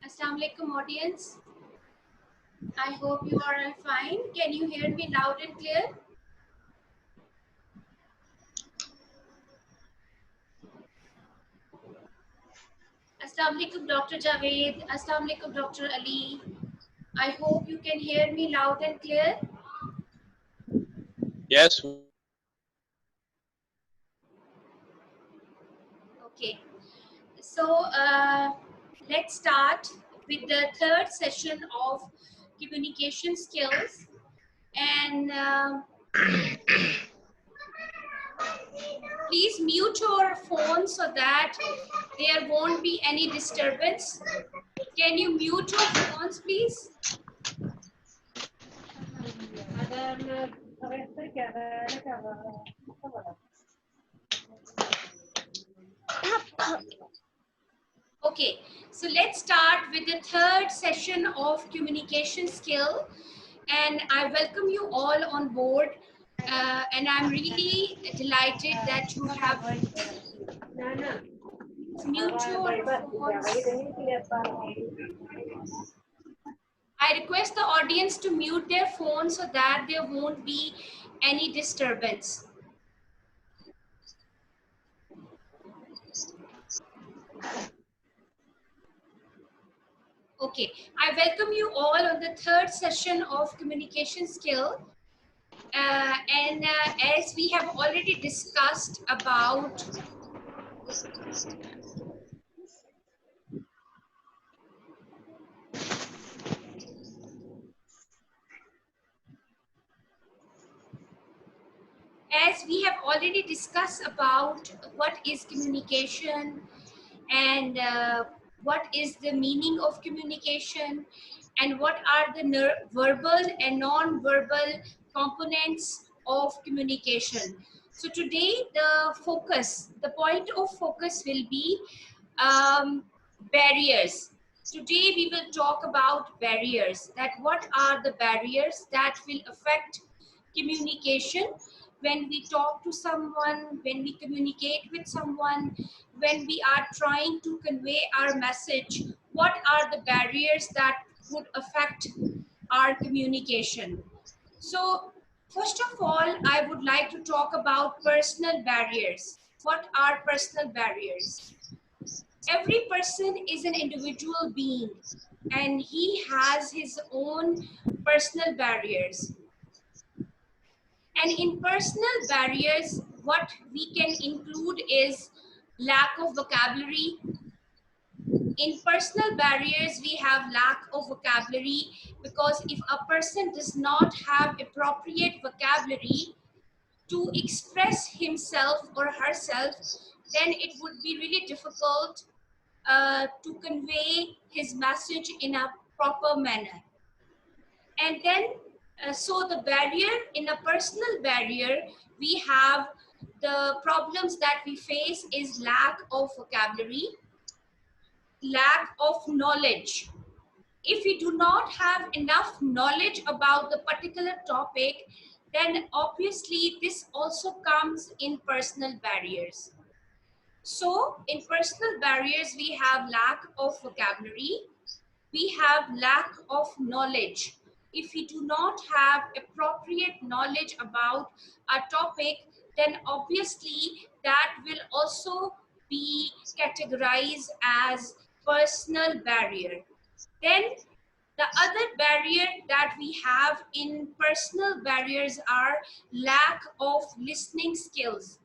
Assalamu alaikum audience. I hope you are all fine. Can you hear me loud and clear? Assalamu alaikum Dr. Javed. Assalamu alaikum Dr. Ali. I hope you can hear me loud and clear. Yes. Okay. So let's start with the third session of communication skills. And please mute your phone so that there won't be any disturbance. Can you mute your phones, please? Okay, so let's start with the third session of communication skill, and I welcome you all on board, and I'm really delighted that you have mute your phones. I request the audience to mute their phones so that there won't be any disturbance. Okay, I welcome you all on the third session of communication skill. And as we have already discussed about what is communication and what is the meaning of communication and what are the verbal and non-verbal components of communication. So today the point of focus will be barriers. Today we will talk about barriers, that what are the barriers that will affect communication when we talk to someone, when we communicate with someone, when we are trying to convey our message. What are the barriers that would affect our communication? So first of all, I would like to talk about personal barriers. What are personal barriers? Every person is an individual being and he has his own personal barriers. And in personal barriers, what we can include is lack of vocabulary. In personal barriers, we have lack of vocabulary because if a person does not have appropriate vocabulary to express himself or herself, then it would be really difficult to convey his message in a proper manner. And then, so the barrier, in a personal barrier, we have the problems that we face is lack of vocabulary, lack of knowledge. If we do not have enough knowledge about the particular topic, then obviously this also comes in personal barriers. So in personal barriers, we have lack of vocabulary, we have lack of knowledge. If we do not have appropriate knowledge about a topic, then obviously that will also be categorized as personal barrier. Then the other barrier that we have in personal barriers are lack of listening skills.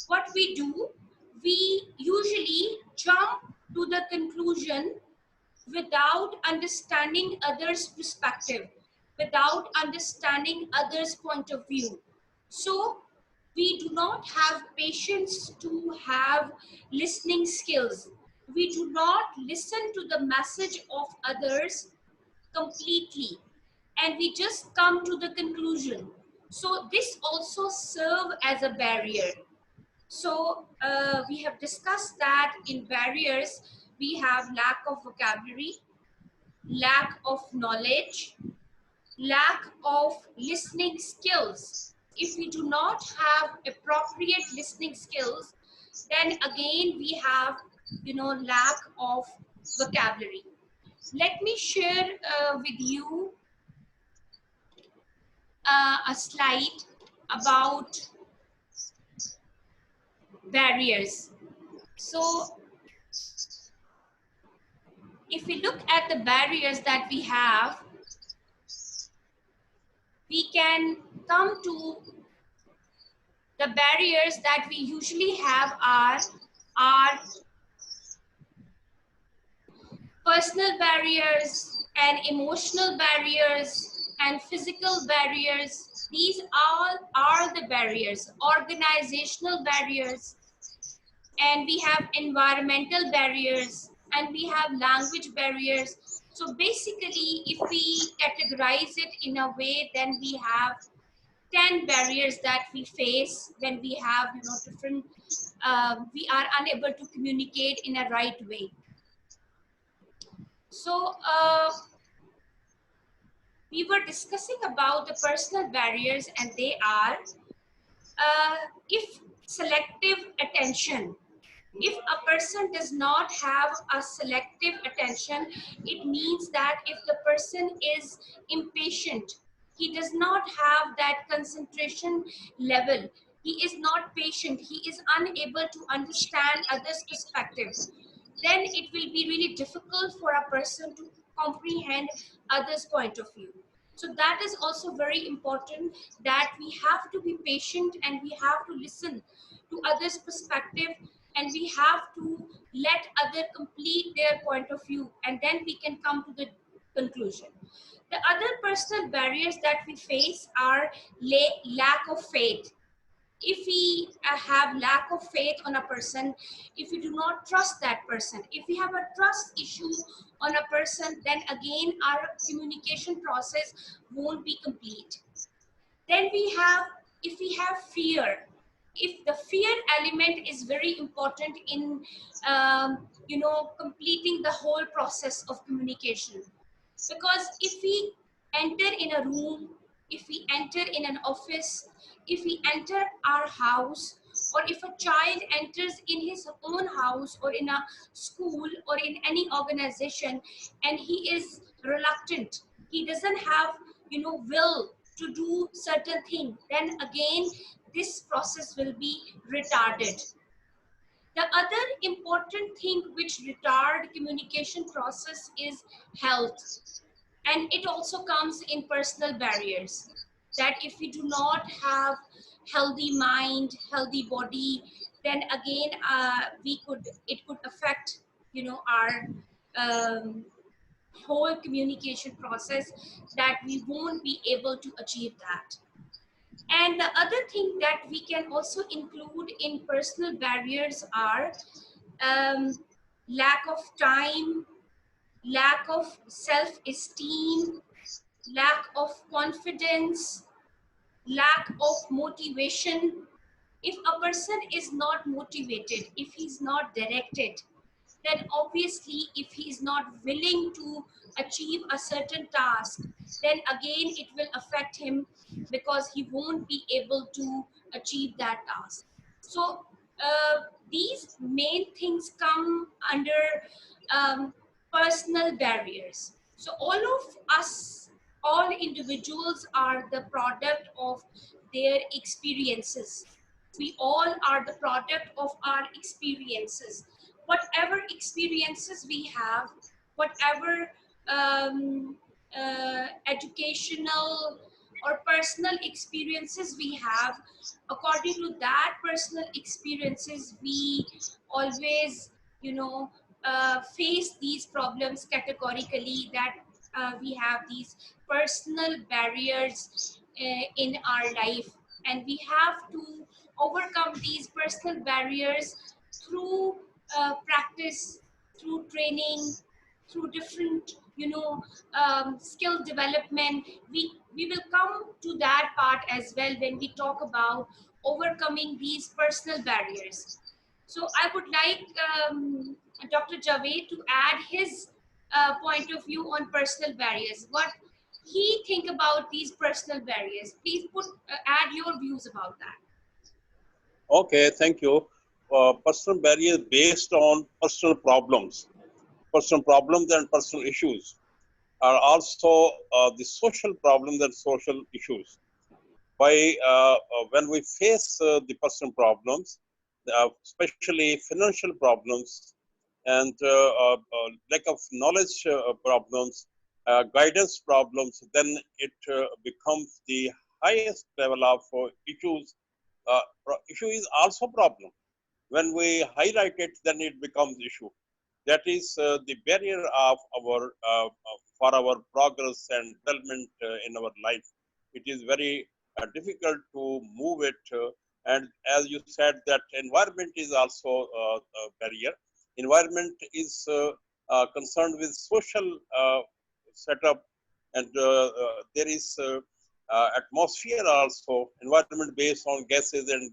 What we do, we usually jump to the conclusion without understanding others' perspective, without understanding others' point of view. So we do not have patience to have listening skills. We do not listen to the message of others completely and we just come to the conclusion. So this also serve as a barrier. So we have discussed that in barriers we have lack of vocabulary, lack of knowledge, lack of listening skills. If we do not have appropriate listening skills, then again we have, lack of vocabulary. Let me share with you a slide about barriers. So if we look at the barriers that we have, we can come to the barriers that we usually have are personal barriers and emotional barriers and physical barriers. These all are the barriers, organizational barriers, and we have environmental barriers, and we have language barriers. So basically, if we categorize it in a way, then we have 10 barriers that we face when we have, different, we are unable to communicate in a right way. So we were discussing about the personal barriers, and they are if selective attention. If a person does not have a selective attention, it means that if the person is impatient, he does not have that concentration level, he is not patient, he is unable to understand others' perspective, then it will be really difficult for a person to comprehend others' point of view. So that is also very important, that we have to be patient and we have to listen to others' perspective, and we have to let other complete their point of view, and then we can come to the conclusion. The other personal barriers that we face are lack of faith. If we have lack of faith on a person, if we do not trust that person, if we have a trust issue on a person, then again our communication process won't be complete. Then we have, if we have fear, if the fear element is very important in completing the whole process of communication. Because if we enter in a room, if we enter in an office, if we enter our house, or if a child enters in his own house or in a school or in any organization, and he is reluctant, he doesn't have, will to do certain thing, then again this process will be retarded. The other important thing which retard communication process is health, and it also comes in personal barriers, that if we do not have healthy mind, healthy body, then again it could affect, our um, whole communication process, that we won't be able to achieve that. And the other thing that we can also include in personal barriers are um, lack of time, lack of self-esteem, lack of confidence, lack of motivation. If a person is not motivated, if he's not directed, then obviously if he is not willing to achieve a certain task, then again it will affect him, because he won't be able to achieve that task. So these main things come under um, personal barriers. So all of us, all individuals are the product of their experiences. We all are the product of our experiences. Whatever experiences we have, whatever educational or personal experiences we have, according to that personal experiences, we always, face these problems categorically, that we have these personal barriers in our life, and we have to overcome these personal barriers through practice, through training, through different skill development. We will come to that part as well when we talk about overcoming these personal barriers. So I would like Dr. Javed to add his point of view on personal barriers. What he think about these personal barriers. Please add your views about that. Okay, thank you. Personal barriers based on personal problems and personal issues are also the social problems and social issues. When we face the personal problems, especially financial problems and lack of knowledge problems, guidance problems, then it becomes the highest level of issues. Issue is also problem. When we highlight it, then it becomes issue. That is the barrier of our for our progress and development in our life. It is very difficult to move it, and as you said, that environment is also a barrier. Environment is concerned with social setup, and there is atmosphere also, environment based on gases and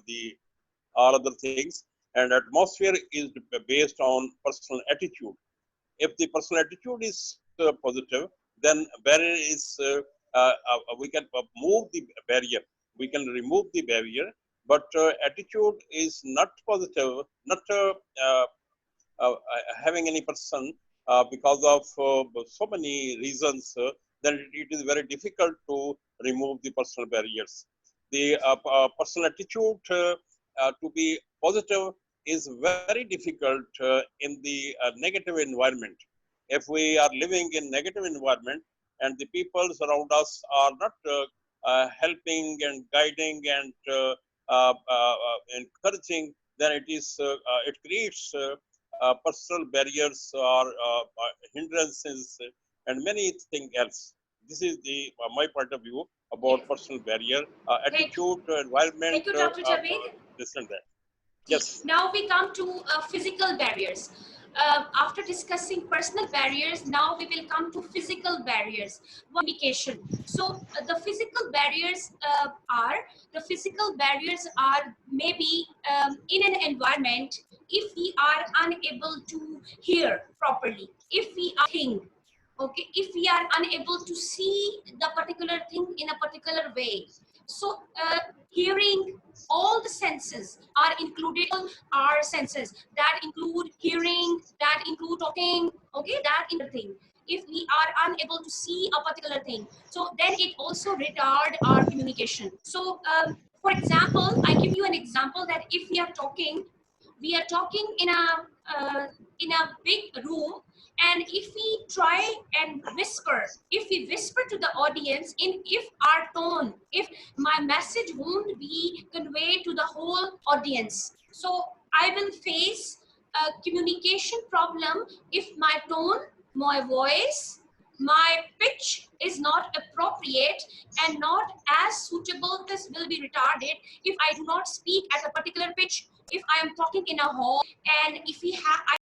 the all other things. And atmosphere is based on personal attitude. If the personal attitude is positive, then barrier is we can move the barrier, we can remove the barrier. But attitude is not positive, not having any person because of so many reasons, then it is very difficult to remove the personal barriers. The personal attitude to be positive is very difficult in the negative environment. If we are living in negative environment and the people around us are not helping and guiding and encouraging, then it creates personal barriers or hindrances and many things else. This is the my point of view Yes. about personal barrier, Thank, attitude, environment, thank you, Dr. Javed. this and that. Yes. Now we come to physical barriers. After discussing personal barriers, now we will come to physical barriers. Communication. So the physical barriers are maybe in an environment, if we are unable to hear properly, if we are think, okay, if we are unable to see the particular thing in a particular way. So hearing, all the senses are included, our senses that include hearing, that include talking, okay, that in the thing. If we are unable to see a particular thing, so then it also retard our communication. So for example, I give you an example that if we are talking in a big room, and if we try and whisper, if we whisper to the audience, in if our tone, if my message won't be conveyed to the whole audience, so I will face a communication problem if my tone, my voice, my pitch is not appropriate and not as suitable. This will be retarded if I do not speak at a particular pitch, if I am talking in a hall, and if I